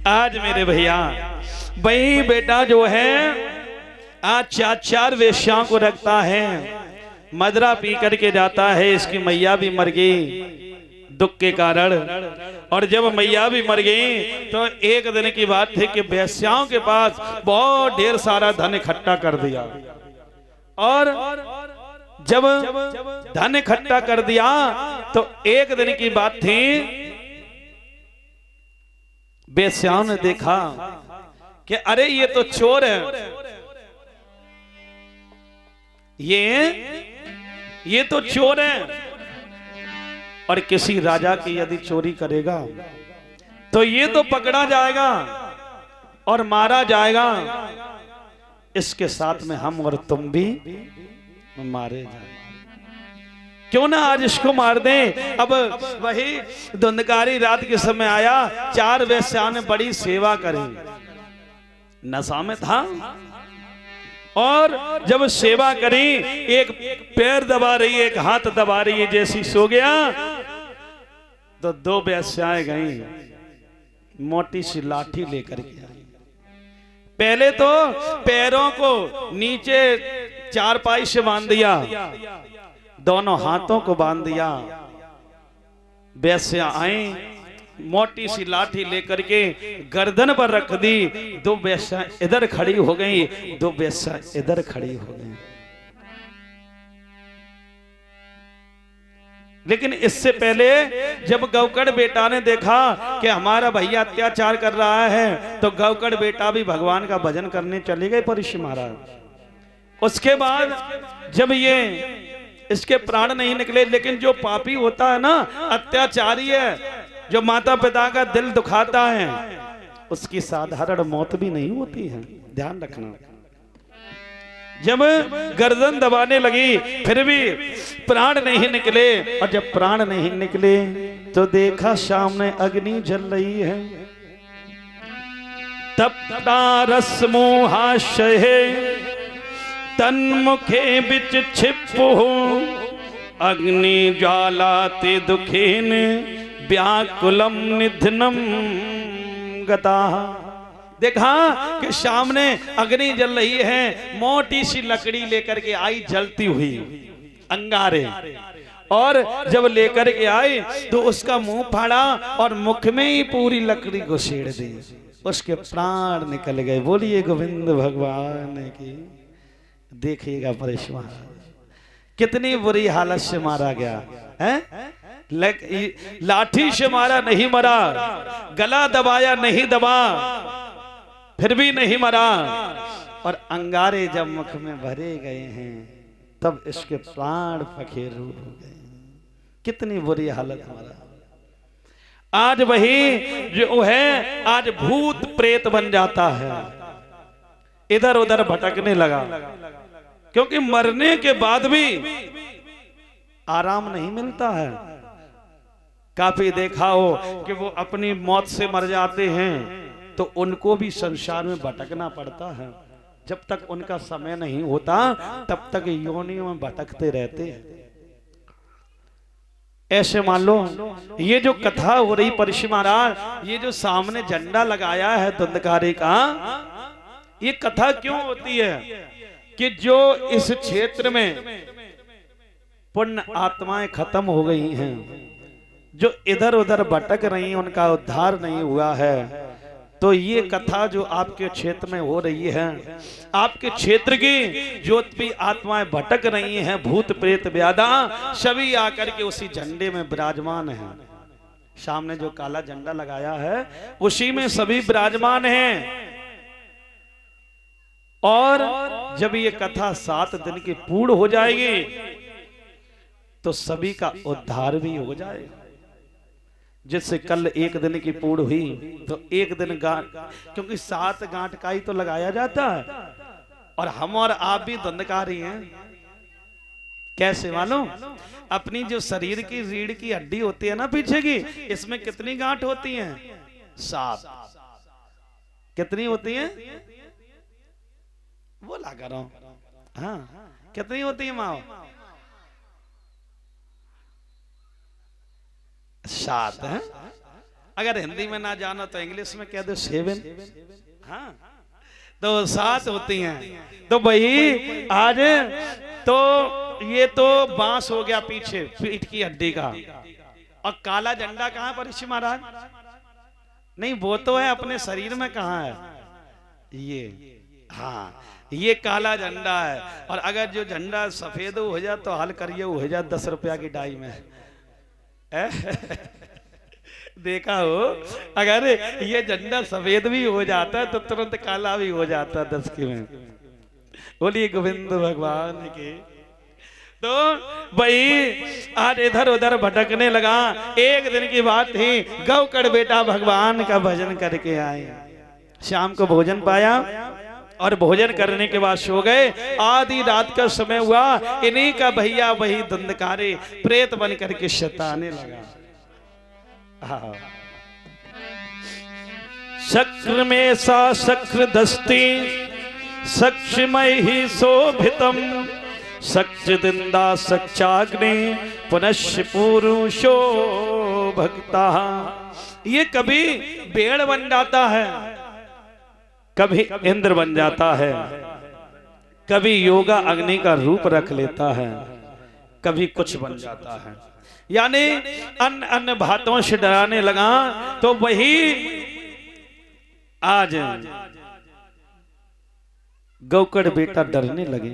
आज मेरे भैया वही बेटा जो है आज चार चार वेश्याओं को रखता है, मदरा पी करके जाता है। इसकी मैया भी मर गई दुख के कारण, और जब मैया भी मर गई तो एक दिन की बात थी कि वेश्याओं के पास बहुत ढेर सारा धन इकट्ठा कर दिया, और जब धन इकट्ठा कर दिया तो एक दिन की बात थी, वेश्याओं ने देखा कि अरे ये तो चोर है, ये तो चोर है, और किसी राजा की यदि चोरी करेगा तो ये तो पकड़ा जाएगा और मारा जाएगा, इसके साथ में हम और तुम भी मारे जाए, क्यों ना आज इसको मार दें। अब वही धुंधकारी रात के समय आया, चार वेश्याओं ने बड़ी सेवा करी, नशा में था, और जब सेवा करी, एक पैर दबा रही है, एक हाथ दबा रही है, जैसी सो गया तो दो वेश्याएं गई मोटी सी लाठी लेकर के आई। पहले तो पैरों को नीचे चारपाई से बांध दिया, दोनों हाथों को बांध दिया, वेश्या आई मोटी सी लाठी लेकर के गर्दन पर रख दी, दो वेश्या इधर खड़ी हो गई, दो वेश्या इधर खड़ी हो गई। लेकिन इससे पहले जब गौकड़ बेटा ने देखा कि हमारा भैया अत्याचार कर रहा है, तो गौकड़ बेटा भी भगवान का भजन करने चले गए परीक्षित महाराज। उसके बाद जब ये इसके प्राण नहीं निकले, लेकिन जो पापी होता है ना, अत्याचारी है, जो माता पिता का दिल दुखाता है, उसकी साधारण मौत भी नहीं होती है, ध्यान रखना। जब गर्दन दबाने लगी फिर भी प्राण नहीं निकले, और जब प्राण नहीं निकले तो देखा सामने अग्नि जल रही है। तप्ता रस मोहाशय तन्मुखे बिच छिपो, अग्नि ज्वालाते दुखेन व्याकुलम निधनम गता। देखा कि सामने अग्नि जल रही है, मोटी सी लकड़ी लेकर के आई जलती हुई अंगारे, और जब लेकर के आई तो उसका मुंह फाड़ा और मुख में ही पूरी लकड़ी घुसेड़ दी, उसके प्राण निकल गए। बोलिए गोविंद भगवान की। देखिएगा परेशान कितनी बुरी हालत से मारा गया है। लाठी से मारा नहीं मरा, गला दबाया नहीं दबा फिर भी नहीं मरा, और अंगारे जब मुख में भरे गए हैं तब इसके प्राण पखेरु हो गए। कितनी बुरी हालत हमारा। आज वही जो है आज भूत प्रेत बन जाता है, इधर उधर भटकने लगा, क्योंकि मरने के बाद भी आराम नहीं मिलता है। काफी देखा हो कि वो अपनी मौत से मर जाते हैं तो उनको भी संसार में भटकना पड़ता है, जब तक उनका समय नहीं होता तब तक योनियों में भटकते रहते हैं। ऐसे मान लो ये जो कथा हो रही परीक्षित महाराज, ये जो सामने झंडा लगाया है धुंधकारी का, ये कथा क्यों होती है कि जो इस क्षेत्र में पुण्य आत्माएं खत्म हो गई हैं, जो इधर उधर भटक रही हैं, उनका उद्धार नहीं हुआ है, तो ये कथा जो आपके क्षेत्र में हो रही है, आपके क्षेत्र की जो भी आत्माएं भटक रही हैं, भूत प्रेत व्याधा, सभी आकर के उसी झंडे में विराजमान हैं। सामने जो काला झंडा लगाया है उसी में सभी विराजमान हैं। और जब ये कथा 7 दिन की पूर्ण हो जाएगी तो सभी का उद्धार भी हो जाएगा। जिससे कल 1 दिन की पूर्ण हुई तो 1 दिन गांठ, क्योंकि 7 गांठ का ही तो लगाया जाता है, और हम और आप भी धुंधकारी हैं। कैसे मालूम? अपनी जो शरीर की रीढ़ की हड्डी होती है ना पीछे की, इसमें कितनी गांठ होती हैं? 7। कितनी होती हैं? बोला करो। हाँ, कितनी होती है माओ? 7 है। अगर हिंदी में ना जानो तो इंग्लिश में कह दो 7। हाँ, तो 7 होती हैं। तो भाई आज तो ये तो बांस हो गया पीछे पीठ की हड्डी का, और काला झंडा कहाँ पर ऋषि महाराज? नहीं, वो तो है अपने शरीर में, कहाँ है ये? हाँ, ये काला झंडा है। और अगर जो झंडा सफेद हो जाए तो हल करिए हो जाए 10 रुपया की डाई में। देखा हो, अगर ये झंडा सफेद भी हो जाता है तो तुरंत काला भी हो जाता है 10 की में। बोलिए गोविंद भगवान की। तो भाई आज इधर उधर भटकने लगा। एक दिन की बात थी, गौकड़ बेटा भगवान का भजन करके आए। शाम को भोजन पाया और भोजन करने के बाद सो गए। आधी रात का समय हुआ, इन्हीं का भैया वही धुंधकारे प्रेत बन करके शताने लगा। शक्र में सा शक्र दस्ती सक्षमय ही शोभितम सच्चिदिंदा सच्चाग्नि पुनश्च पुरुषो भक्ता। ये कभी पेड़ बन जाता है, कभी इंद्र बन जाता है, कभी योगा अग्नि का रूप रख लेता है, कभी कुछ बन जाता है। यानी अन्य अन्य बातों से डराने लगा। तो वही आज गौकड़ बेटा डरने लगे।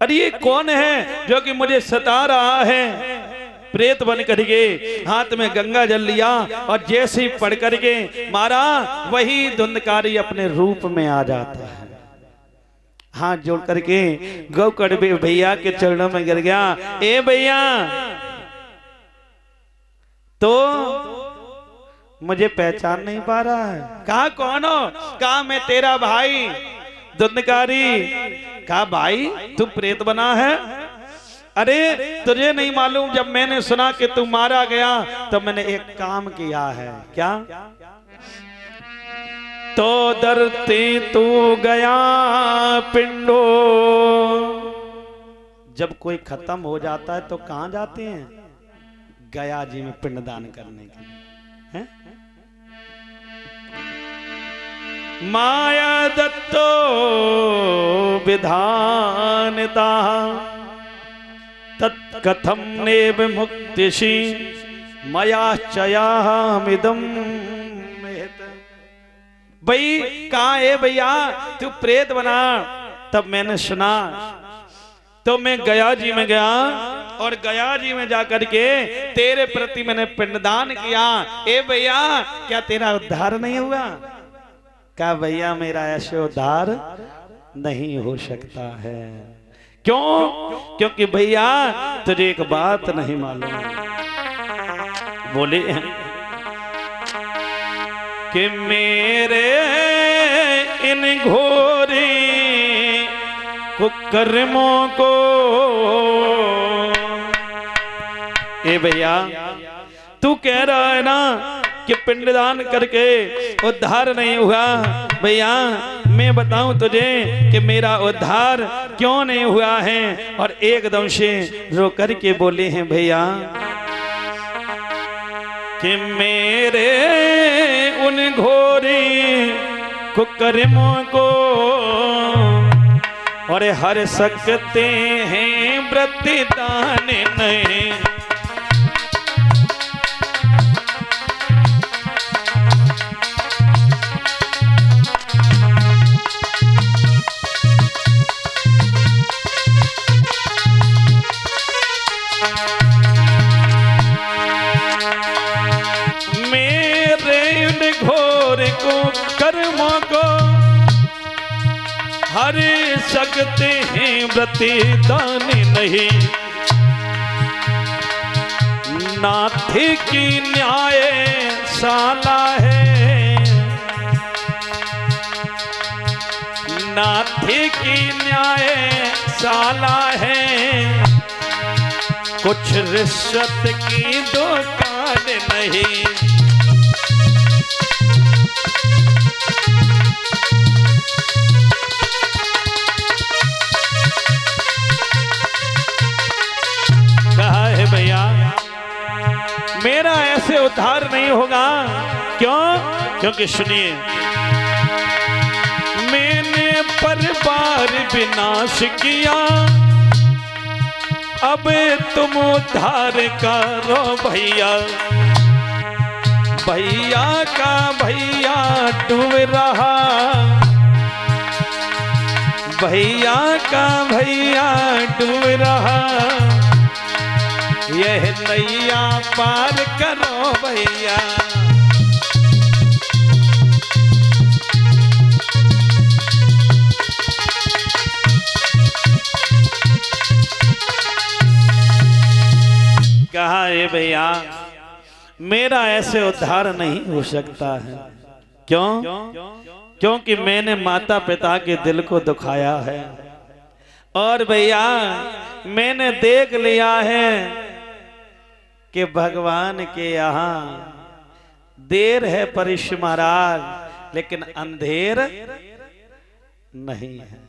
अरे ये कौन है जो कि मुझे सता रहा है? प्रेत बन करके हाथ में गंगा जल लिया और जैसे ही पढ़ करके मारा, वही धुंधकारी अपने रूप में आ जाता है। हाथ जोड़ करके गौकड़ भैया के चरणों में गिर गया। ए भैया, तो मुझे पहचान नहीं पा रहा है? कहा कौन हो? कहा मैं तेरा भाई धुंधकारी। कहा भाई तू प्रेत बना है? अरे तुझे नहीं मालूम, जब मैंने सुना कि तू मारा गया तो मैंने एक काम किया है। क्या? तो डरते तू गया पिंडो। जब कोई खत्म हो जाता है तो कहां जाते हैं? गया जी में पिंडदान करने के लिए। माया दत्तो विधानता तत्कथम नेव मुक्तिशी मया चयामिदम। भाई कहा है भैया तू प्रेत बना? तब मैंने सुना तो मैं गया जी में गया और गया जी में जाकर के तेरे प्रति मैंने पिंडदान किया। ए भैया क्या तेरा उद्धार नहीं हुआ? क्या भैया मेरा ऐसे उद्धार नहीं हो सकता है। क्यों? क्योंकि भैया तुझे एक बात नहीं मालूम। बोले कि मेरे इन घोरे कुकर्मों को। ए भैया तू कह रहा है ना कि पिंडदान करके उद्धार नहीं हुआ। भैया मैं बताऊं तुझे कि मेरा उद्धार क्यों नहीं हुआ है। और एकदम से रो करके बोले हैं भैया कि मेरे उन घोरे कुकर्मों को और हर सकते हैं व्रतदान नहीं। कर्मों को हर सकते हैं व्रतदान नहीं। नाथी की न्याय शाला है, नाथी की न्याय शाला है। कुछ रिश्वत की दुकान नहीं। भैया मेरा ऐसे उद्धार नहीं होगा क्योंकि सुनिए, मैंने परिवार विनाश किया, अब तुम उद्धार करो भैया। भैया का भैया डूब रहा, भैया का भैया डूब रहा, यह नैया पार करो भैया। कहा है भैया मेरा ऐसे उद्धार नहीं हो सकता है। क्यों? क्योंकि मैंने माता पिता के दिल को दुखाया है, और भैया मैंने देख लिया है कि भगवान के यहाँ देर है परिश महाराज, लेकिन अंधेर नहीं है।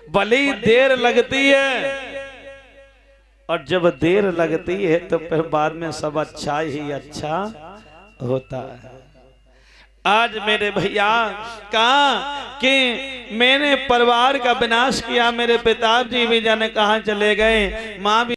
भले ही देर लगती है, और जब देर लगती है तो फिर बाद में सब अच्छा ही अच्छा होता है। आज मेरे भैया कहा कि मैंने परिवार का विनाश किया, मेरे पिताजी भी जाने कहाँ चले गए, माँ भी